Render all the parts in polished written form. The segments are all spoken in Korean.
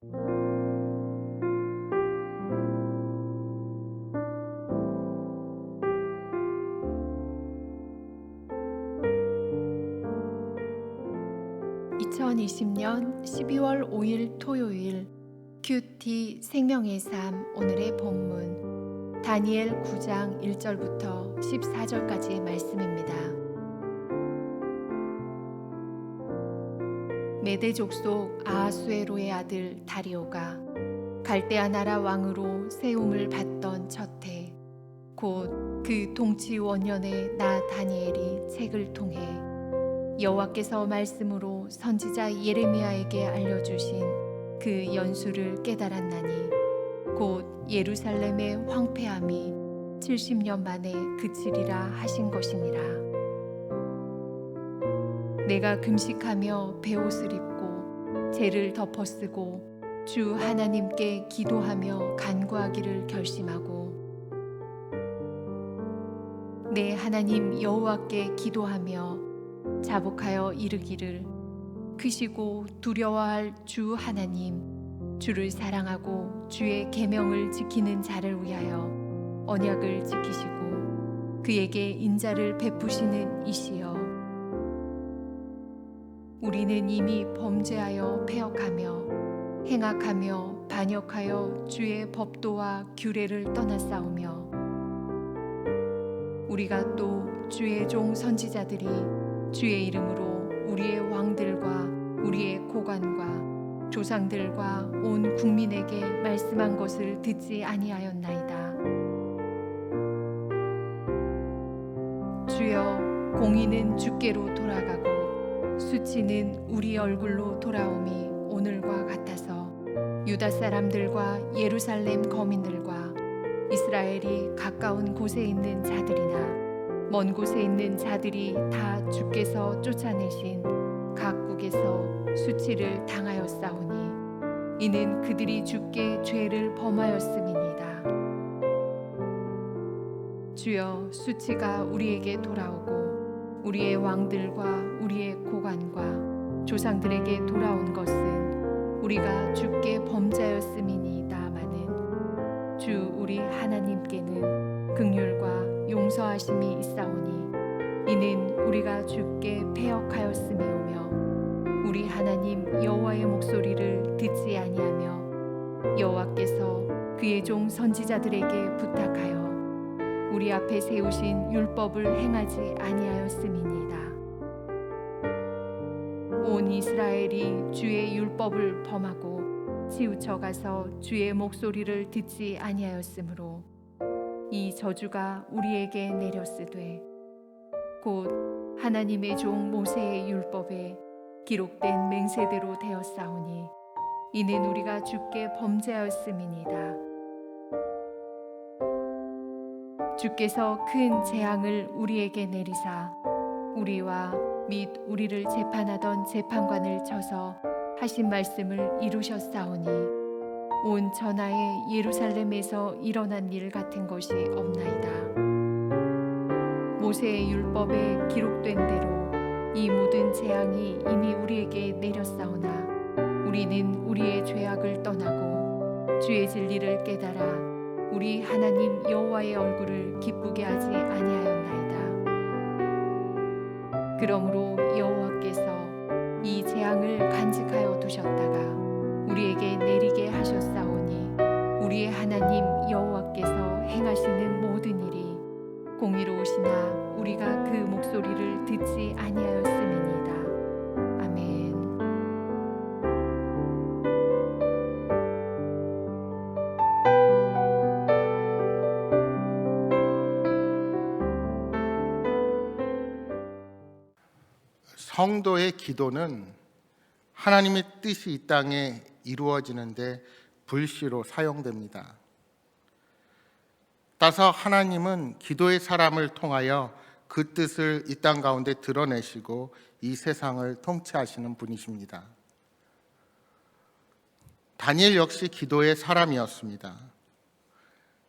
(2020년 12월 5일) 토요일 큐티 생명의 삶. 오늘의 본문 다니엘 9장 1절부터 14절까지의 말씀입니다. 메대 족속 아하수에로의 아들 다리오가 갈대아 나라 왕으로 세움을 받던 첫 해, 곧 그 통치 원년에 나 다니엘이 책을 통해 여호와께서 말씀으로 선지자 예레미야에게 알려주신 그 연수를 깨달았나니, 곧 예루살렘의 황폐함이 70년 만에 그치리라 하신 것이니라. 내가 금식하며 베옷을 입고 재를 덮어쓰고 주 하나님께 기도하며 간구하기를 결심하고, 내 하나님 여호와께 기도하며 자복하여 이르기를, 크시고 두려워할 주 하나님, 주를 사랑하고 주의 계명을 지키는 자를 위하여 언약을 지키시고 그에게 인자를 베푸시는 이시여, 우리는 이미 범죄하여 패역하며 행악하며 반역하여 주의 법도와 규례를 떠났사오며, 우리가 또 주의 종 선지자들이 주의 이름으로 우리의 왕들과 우리의 고관과 조상들과 온 국민에게 말씀한 것을 듣지 아니하였나이다. 주여, 공의는 주께로 돌아가고 수치는 우리 얼굴로 돌아옴이 오늘과 같아서 유다 사람들과 예루살렘 거민들과 이스라엘이 가까운 곳에 있는 자들이나 먼 곳에 있는 자들이 다 주께서 쫓아내신 각국에서 수치를 당하였사오니, 이는 그들이 주께 죄를 범하였음이니이다. 주여, 수치가 우리에게 돌아오고 우리의 왕들과 우리의 고관과 조상들에게 돌아온 것은 우리가 주께 범죄하였음이니이다마는, 주 우리 하나님께는 긍휼과 용서하심이 있사오니, 이는 우리가 주께 패역하였음이오며 우리 하나님 여호와의 목소리를 듣지 아니하며 여호와께서 그의 종 선지자들에게 부탁하여 우리 앞에 세우신 율법을 행하지 아니하였음이니이다. 온 이스라엘이 주의 율법을 범하고 치우쳐 가서 주의 목소리를 듣지 아니하였으므로 이 저주가 우리에게 내렸으되, 곧 하나님의 종 모세의 율법에 기록된 맹세대로 되었사오니, 이는 우리가 주께 범죄하였음이니이다. 주께서 큰 재앙을 우리에게 내리사 우리와 및 우리를 재판하던 재판관을 쳐서 하신 말씀을 이루셨사오니, 온 전하의 예루살렘에서 일어난 일 같은 것이 없나이다. 모세의 율법에 기록된 대로 이 모든 재앙이 이미 우리에게 내렸사오나, 우리는 우리의 죄악을 떠나고 주의 진리를 깨달아 우리 하나님 여호와의 얼굴을 기쁘게 하지 아니하였나이다. 그러므로 여호와께서 이 재앙을 간직하여 두셨다가 우리에게 내리게 하셨사오니, 우리의 하나님 여호와께서 행하시는 모든 일이 공의로우시나 우리가 그 목소리를 듣지 아니하였음이니이다. 아멘. 성도의 기도는 하나님의 뜻이 이 땅에 이루어지는데 불시로 사용됩니다. 따라서 하나님은 기도의 사람을 통하여 그 뜻을 이 땅 가운데 드러내시고 이 세상을 통치하시는 분이십니다. 다니엘 역시 기도의 사람이었습니다.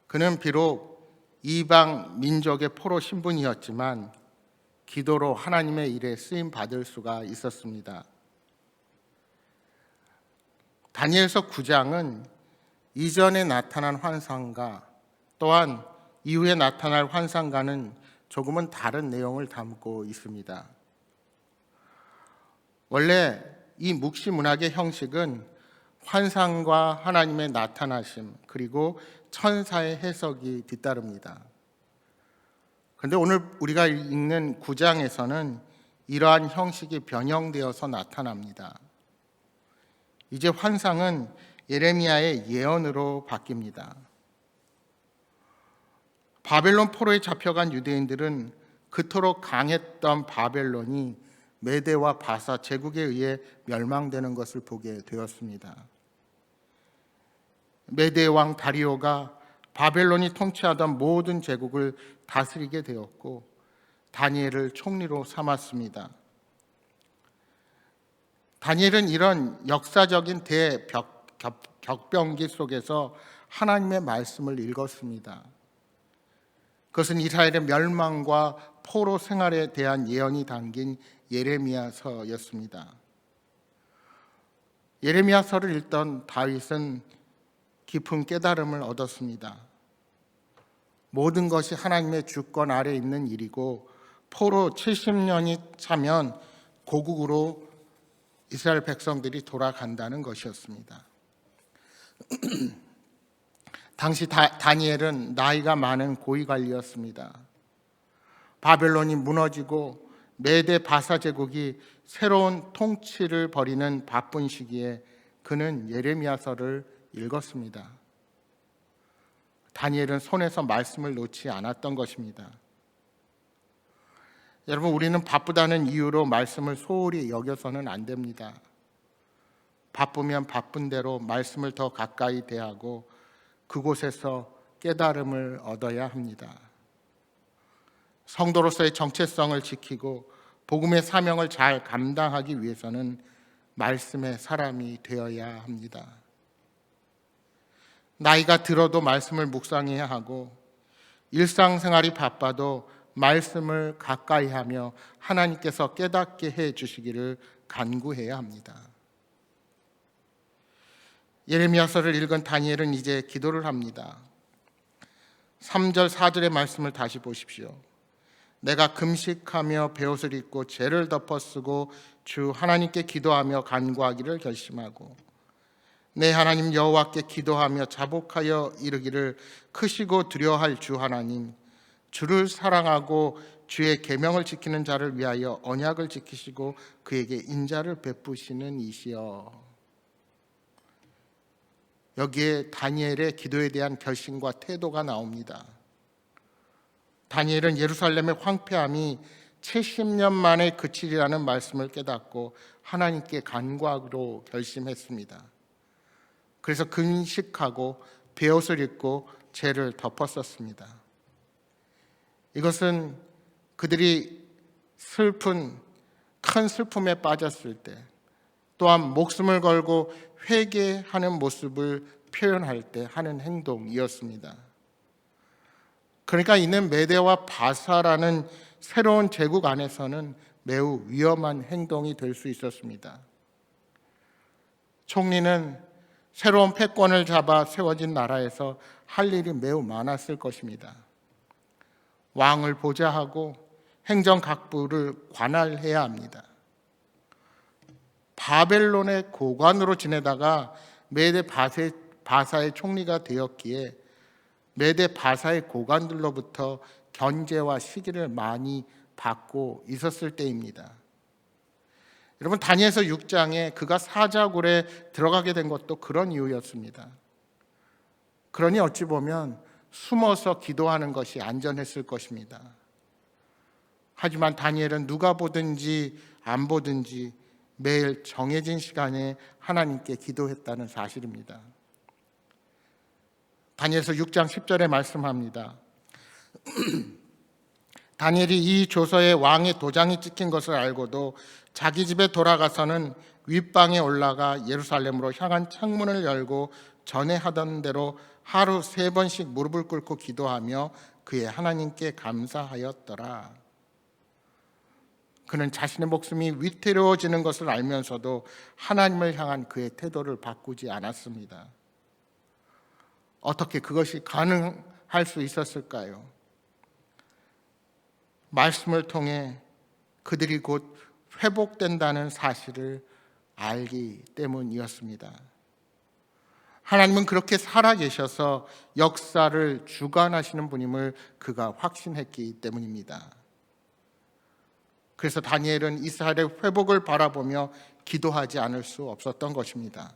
그는 비록 이방 민족의 포로 신분이었지만 기도로 하나님의 일에 쓰임 받을 수가 있었습니다. 다니엘서 9장은 이전에 나타난 환상과 또한 이후에 나타날 환상과는 조금은 다른 내용을 담고 있습니다. 원래 이 묵시 문학의 형식은 환상과 하나님의 나타나심 그리고 천사의 해석이 뒤따릅니다. 그런데 오늘 우리가 읽는 9장에서는 이러한 형식이 변형되어서 나타납니다. 이제 환상은 예레미야의 예언으로 바뀝니다. 바벨론 포로에 잡혀간 유대인들은 그토록 강했던 바벨론이 메대와 바사 제국에 의해 멸망되는 것을 보게 되었습니다. 메대 왕 다리오가 바벨론이 통치하던 모든 제국을 다스리게 되었고 다니엘을 총리로 삼았습니다. 다니엘은 이런 역사적인 대격변기 속에서 하나님의 말씀을 읽었습니다. 그것은 이스라엘의 멸망과 포로 생활에 대한 예언이 담긴 예레미야서였습니다. 예레미야서를 읽던 다윗은 깊은 깨달음을 얻었습니다. 모든 것이 하나님의 주권 아래 있는 일이고 포로 70년이 차면 고국으로 이스라엘 백성들이 돌아간다는 것이었습니다. 당시 다니엘은 나이가 많은 고위관리였습니다. 바벨론이 무너지고 메대 바사 제국이 새로운 통치를 벌이는 바쁜 시기에 그는 예레미야서를 읽었습니다. 다니엘은 손에서 말씀을 놓지 않았던 것입니다. 여러분, 우리는 바쁘다는 이유로 말씀을 소홀히 여겨서는 안 됩니다. 바쁘면 바쁜 대로 말씀을 더 가까이 대하고 그곳에서 깨달음을 얻어야 합니다. 성도로서의 정체성을 지키고 복음의 사명을 잘 감당하기 위해서는 말씀의 사람이 되어야 합니다. 나이가 들어도 말씀을 묵상해야 하고 일상생활이 바빠도 말씀을 가까이 하며 하나님께서 깨닫게 해 주시기를 간구해야 합니다. 예레미야서를 읽은 다니엘은 이제 기도를 합니다. 3절 4절의 말씀을 다시 보십시오. 내가 금식하며 베옷을 입고 죄를 덮어쓰고 주 하나님께 기도하며 간구하기를 결심하고 내 하나님 여호와께 기도하며 자복하여 이르기를 크시고 두려워할 주 하나님, 주를 사랑하고 주의 계명을 지키는 자를 위하여 언약을 지키시고 그에게 인자를 베푸시는 이시여. 여기에 다니엘의 기도에 대한 결심과 태도가 나옵니다. 다니엘은 예루살렘의 황폐함이 70년 만에 그치리라는 말씀을 깨닫고 하나님께 간구하기로 결심했습니다. 그래서 금식하고 베옷을 입고 죄를 덮었었습니다. 이것은 그들이 큰 슬픔에 빠졌을 때 또한 목숨을 걸고 회개하는 모습을 표현할 때 하는 행동이었습니다. 그러니까 이는 메대와 바사라는 새로운 제국 안에서는 매우 위험한 행동이 될 수 있었습니다. 총리는 새로운 패권을 잡아 세워진 나라에서 할 일이 매우 많았을 것입니다. 왕을 보좌하고 행정각부를 관할해야 합니다. 바벨론의 고관으로 지내다가 메대 바사의 총리가 되었기에 메대 바사의 고관들로부터 견제와 시기를 많이 받고 있었을 때입니다. 여러분, 다니엘서 6장에 그가 사자굴에 들어가게 된 것도 그런 이유였습니다. 그러니 어찌 보면 숨어서 기도하는 것이 안전했을 것입니다. 하지만 다니엘은 누가 보든지 안 보든지 매일 정해진 시간에 하나님께 기도했다는 사실입니다. 다니엘서 6장 10절에 말씀합니다. 다니엘이 이 조서에 왕의 도장이 찍힌 것을 알고도 자기 집에 돌아가서는 윗방에 올라가 예루살렘으로 향한 창문을 열고 전에 하던 대로 하루 3번씩 무릎을 꿇고 기도하며 그의 하나님께 감사하였더라. 그는 자신의 목숨이 위태로워지는 것을 알면서도 하나님을 향한 그의 태도를 바꾸지 않았습니다. 어떻게 그것이 가능할 수 있었을까요? 말씀을 통해 그들이 곧 회복된다는 사실을 알기 때문이었습니다. 하나님은 그렇게 살아계셔서 역사를 주관하시는 분임을 그가 확신했기 때문입니다. 그래서 다니엘은 이스라엘의 회복을 바라보며 기도하지 않을 수 없었던 것입니다.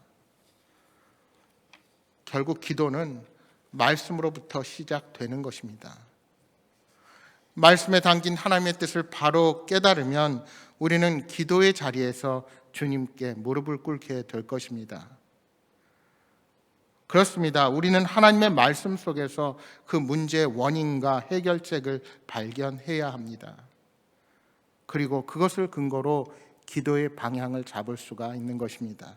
결국 기도는 말씀으로부터 시작되는 것입니다. 말씀에 담긴 하나님의 뜻을 바로 깨달으면 우리는 기도의 자리에서 주님께 무릎을 꿇게 될 것입니다. 그렇습니다. 우리는 하나님의 말씀 속에서 그 문제의 원인과 해결책을 발견해야 합니다. 그리고 그것을 근거로 기도의 방향을 잡을 수가 있는 것입니다.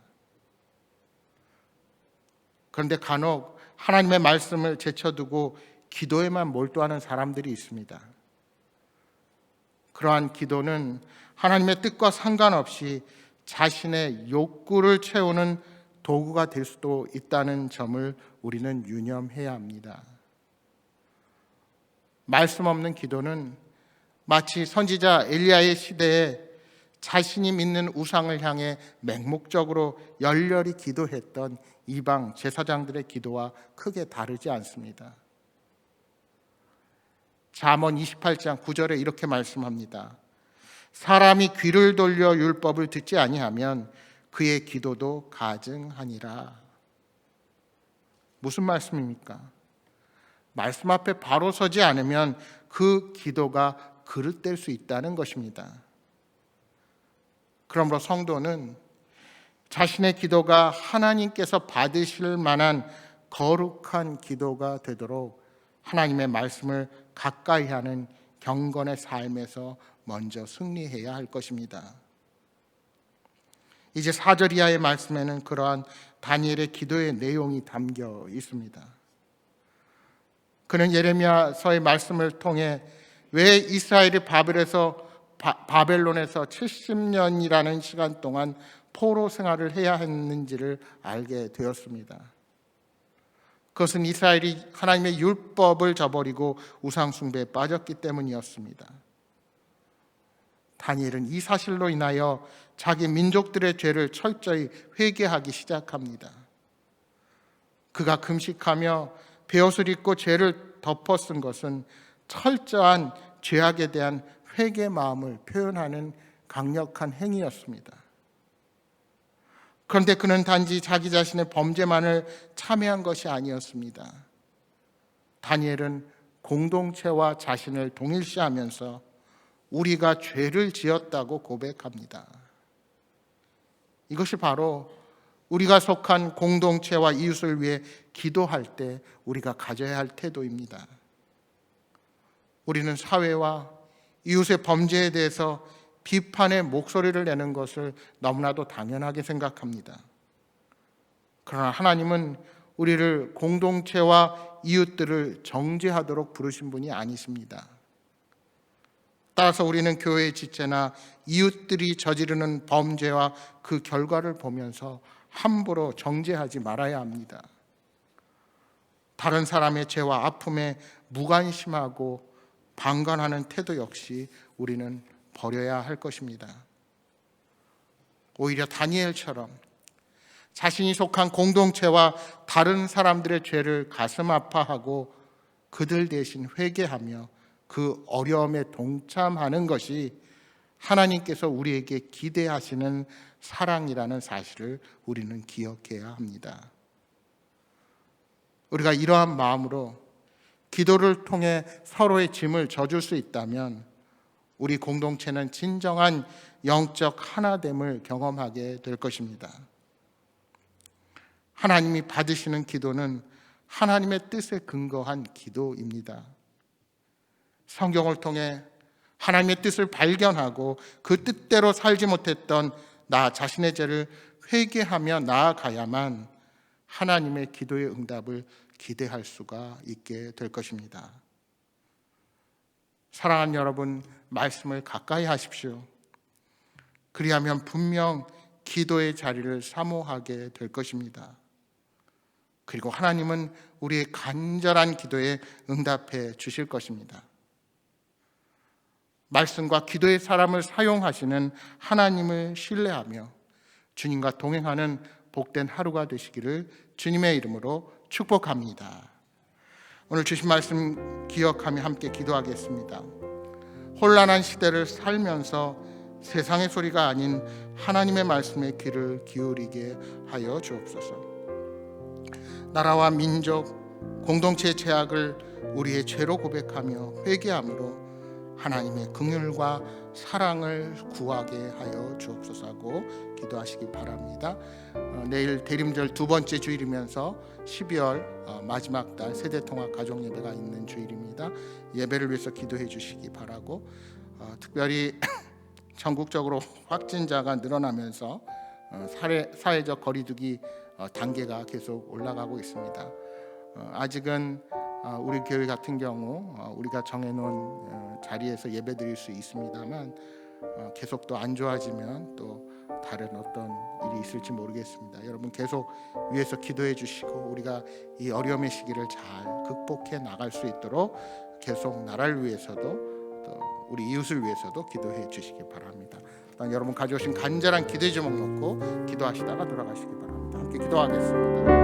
그런데 간혹 하나님의 말씀을 제쳐두고 기도에만 몰두하는 사람들이 있습니다. 그러한 기도는 하나님의 뜻과 상관없이 자신의 욕구를 채우는 도구가 될 수도 있다는 점을 우리는 유념해야 합니다. 말씀 없는 기도는 마치 선지자 엘리야의 시대에 자신이 믿는 우상을 향해 맹목적으로 열렬히 기도했던 이방 제사장들의 기도와 크게 다르지 않습니다. 잠언 28장 9절에 이렇게 말씀합니다. 사람이 귀를 돌려 율법을 듣지 아니하면 그의 기도도 가증하니라. 무슨 말씀입니까? 말씀 앞에 바로 서지 않으면 그 기도가 그릇될 수 있다는 것입니다. 그러므로 성도는 자신의 기도가 하나님께서 받으실 만한 거룩한 기도가 되도록 하나님의 말씀을 가까이 하는 경건의 삶에서 먼저 승리해야 할 것입니다. 이제 4절 이하의 말씀에는 그러한 다니엘의 기도의 내용이 담겨 있습니다. 그는 예레미야서의 말씀을 통해 왜 이스라엘이 바벨론에서 70년이라는 시간 동안 포로 생활을 해야 했는지를 알게 되었습니다. 그것은 이스라엘이 하나님의 율법을 저버리고 우상 숭배에 빠졌기 때문이었습니다. 다니엘은 이 사실로 인하여 자기 민족들의 죄를 철저히 회개하기 시작합니다. 그가 금식하며 베옷을 입고 죄를 덮어 쓴 것은 철저한 죄악에 대한 회개 마음을 표현하는 강력한 행위였습니다. 그런데 그는 단지 자기 자신의 범죄만을 참회한 것이 아니었습니다. 다니엘은 공동체와 자신을 동일시하면서 우리가 죄를 지었다고 고백합니다. 이것이 바로 우리가 속한 공동체와 이웃을 위해 기도할 때 우리가 가져야 할 태도입니다. 우리는 사회와 이웃의 범죄에 대해서 비판의 목소리를 내는 것을 너무나도 당연하게 생각합니다. 그러나 하나님은 우리를 공동체와 이웃들을 정죄하도록 부르신 분이 아니십니다. 따라서 우리는 교회의 지체나 이웃들이 저지르는 범죄와 그 결과를 보면서 함부로 정죄하지 말아야 합니다. 다른 사람의 죄와 아픔에 무관심하고 방관하는 태도 역시 우리는 버려야 할 것입니다. 오히려 다니엘처럼 자신이 속한 공동체와 다른 사람들의 죄를 가슴 아파하고 그들 대신 회개하며 그 어려움에 동참하는 것이 하나님께서 우리에게 기대하시는 사랑이라는 사실을 우리는 기억해야 합니다. 우리가 이러한 마음으로 기도를 통해 서로의 짐을 져줄 수 있다면 우리 공동체는 진정한 영적 하나됨을 경험하게 될 것입니다. 하나님이 받으시는 기도는 하나님의 뜻에 근거한 기도입니다. 성경을 통해 하나님의 뜻을 발견하고 그 뜻대로 살지 못했던 나 자신의 죄를 회개하며 나아가야만 하나님의 기도의 응답을 기대할 수가 있게 될 것입니다. 사랑하는 여러분, 말씀을 가까이 하십시오. 그리하면 분명 기도의 자리를 사모하게 될 것입니다. 그리고 하나님은 우리의 간절한 기도에 응답해 주실 것입니다. 말씀과 기도의 사람을 사용하시는 하나님을 신뢰하며 주님과 동행하는 복된 하루가 되시기를 주님의 이름으로 축복합니다. 오늘 주신 말씀 기억하며 함께 기도하겠습니다. 혼란한 시대를 살면서 세상의 소리가 아닌 하나님의 말씀에 귀를 기울이게 하여 주옵소서. 나라와 민족, 공동체의 죄악을 우리의 죄로 고백하며 회개함으로 하나님의 긍휼과 사랑을 구하게 하여 주옵소서 하고 기도하시기 바랍니다. 내일 대림절 두 번째 주일이면서 12월 마지막 달 세대통합 가족예배가 있는 주일입니다. 예배를 위해서 기도해 주시기 바라고, 특별히 전국적으로 확진자가 늘어나면서 사회적 거리두기 단계가 계속 올라가고 있습니다. 아직은 우리 교회 같은 경우 우리가 정해놓은 자리에서 예배드릴 수 있습니다만 계속 또 안 좋아지면 또 다른 어떤 일이 있을지 모르겠습니다. 여러분 계속 위에서 기도해 주시고 우리가 이 어려움의 시기를 잘 극복해 나갈 수 있도록 계속 나라를 위해서도 또 우리 이웃을 위해서도 기도해 주시기 바랍니다. 일단 여러분 가져오신 간절한 기도의 제목 놓고 기도하시다가 돌아가시기 바랍니다. 함께 기도하겠습니다.